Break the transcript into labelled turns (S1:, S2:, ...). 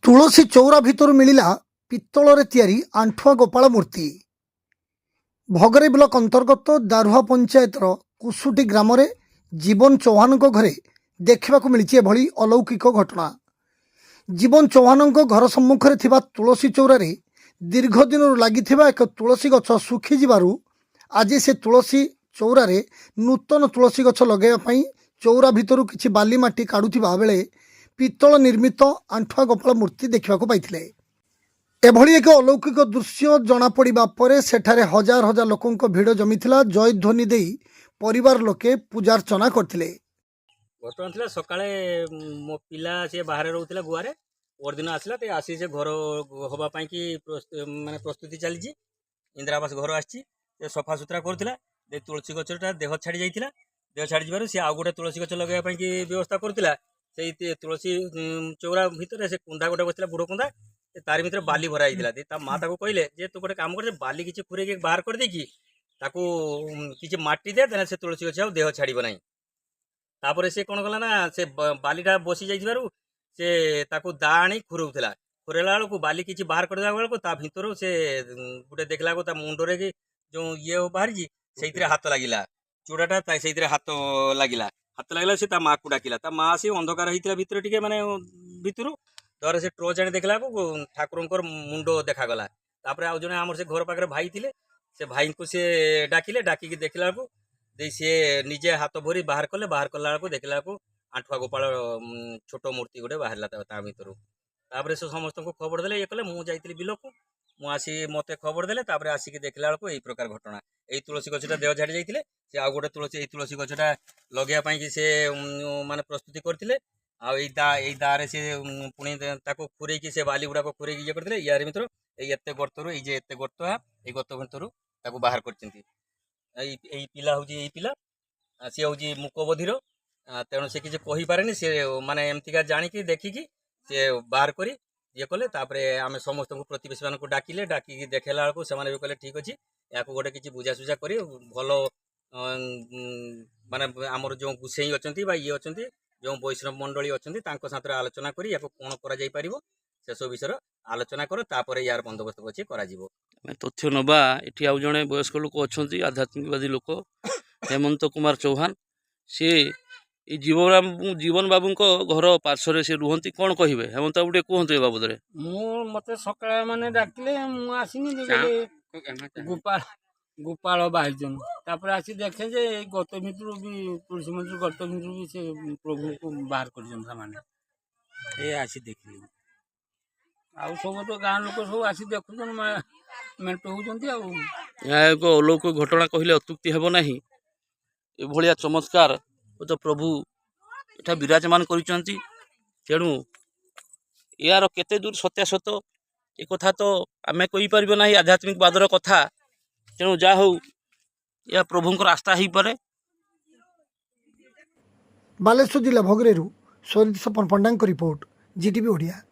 S1: तुलसी चौरा भितर मिलिला पित्तल तैयारी आंठुआ गोपाल मूर्ति। भगरे ब्लॉक अंतर्गत दारुहा पंचायतर कुसुटी ग्राम जीवन चौहान घरे देखा मिली एभली अलौकिक घटना। जीवन चौहान घर सम्मुखें थिबा तुलसी चौरार दीर्घ दिन लगी एक तुलसी गछ सुखी आज से तुलसी चौरार नूतन तुलसी गछ लगेवाई चौरा भितर किछि बाली माटी काढ़ुथिबा बेले पित्तल निर्मित आंठुआ गोपाल मूर्ति देखा पाई। एभली एक अलौकिक दृश्य जना पड़ा पर सेठारे हजार हजार लोकों भिड़ जमीथिला। जय ध्वनि दे परिवार लोके पूजार्चना करथिले।
S2: घटना थी सकाଳେ मो पिला सी बाहर रोला गुआरे और दिन आसला तो आसी से घर हवापाई कि माने प्रस्तुति चली इंदिरा आवास घर आसी सफा सुतरा करूला। तुलसी गछटा देह छाड़ी जाइए देह छाड़ी जावर सी आउ गोटे तुलसी गछ लगे कि व्यवस्था करूला। से तुलसी चौरा भितर से कुंदा गोटे बसला बुढ़ कुंदा तार भर बाली भरा होता। माँ कहले जे तू गोटे कम कर बाली किसी खुरे बाहर कर देकी किसी माटी दे देना से तुलसी गछ देह छाड़ ना। तापर से कौन कला ना से बालीटा बसी जाइबारु से ताकू दा आनी खुरौला। खुरेला बेलू बाली किसी बाहर करदेला बेलू ता भितर से गोटे देखला को मुंडरे कि जो ये बाहरी से हाथ लगिला चूड़ाटा से हाथ लगिला। हाथ लगे से माँ को डाकिला। माँ सी अंधकार होता भितर टे माने भितर दर से टर्च आनी देखला ठाकुर मुंड देखागला। तापर आउ जने आम से घर पाखे भाई थे से भाई को सी डाकिले डाकिकी देखला सी निजे हाथ भरी बाहर कले। बाहर कला देखला आंठुआ गोपाल छोट मूर्ति गोटे बाहर भितर। तापर से समस्त को खबर देले ये कले मुझे बिल को मुसी मत खबर देले। तापर आसिक देखला यही प्रकार घटना यही तुलसी गछटा देह झाड़ी जाइए से आउ गोटे तुलसी तुलसी गछटा लगेवाई कि से माने प्रस्तुति करते। आई दारे से पुणी खुरेकी से बाली गुड़ाक खुरेकी ये करते यार भितर ये गर्तर ये गर्त ये गर्त भितर बाहर कर पिला हूँ यही पिला सी हूँ मुक बधिर तेणु से किसी कहीपे सी माने एमतीका जाणिकी देखिकी सी बाहर कर ये कले। आम समस्त प्रतिवेशी मान डाकिले डाकिकी देखला बेलू से भी कहले ठीक अच्छे या गोटे किसी बुझासुझा कर भल माने आमर जो गुसेई अच्छा ये अच्छा जो वैष्णव मंडली अच्छा साथ आलोचना करी कौन कर सब विषय आलोचना कर तापर यार बंदोबस्त अच्छे कर
S3: तथ्य नवा ये आउ जड़े वयस्क लोक अच्छा आध्यात्मिकवादी लोक हेमंत कुमार चौहान सी जीवन बाबू घर पार्श्व से रुहती कौन कहे हेमंत बाबू टे कहते बाबद
S4: मत सका मैंने डाकिले आसनी गोपाल गोपाल बाहर तापर आसी देखे जे गत भितर भी तुलसी मंदिर गत भितर भी से प्रभु को बाहर कर आसी देखिए आउ सब तो गाँव लोक सब आसी देखुन मेट हो
S3: अलौकिक घटना कहले अत्युक्ति हेब नहीं। एभलिया चमत्कार तो प्रभु एठा विराजमान करिसेंती। तेणु यार केते दूर सत्यासत ए कथा तो आमे कहि परिबो नाही आध्यात्मिकवादर कथा। तेणु जा हो या प्रभुंकर आस्था ही पारे।
S1: बालेश्वर जिला भगरेरू सरित सपन पंडा रिपोर्ट जीटीवी ओडिया।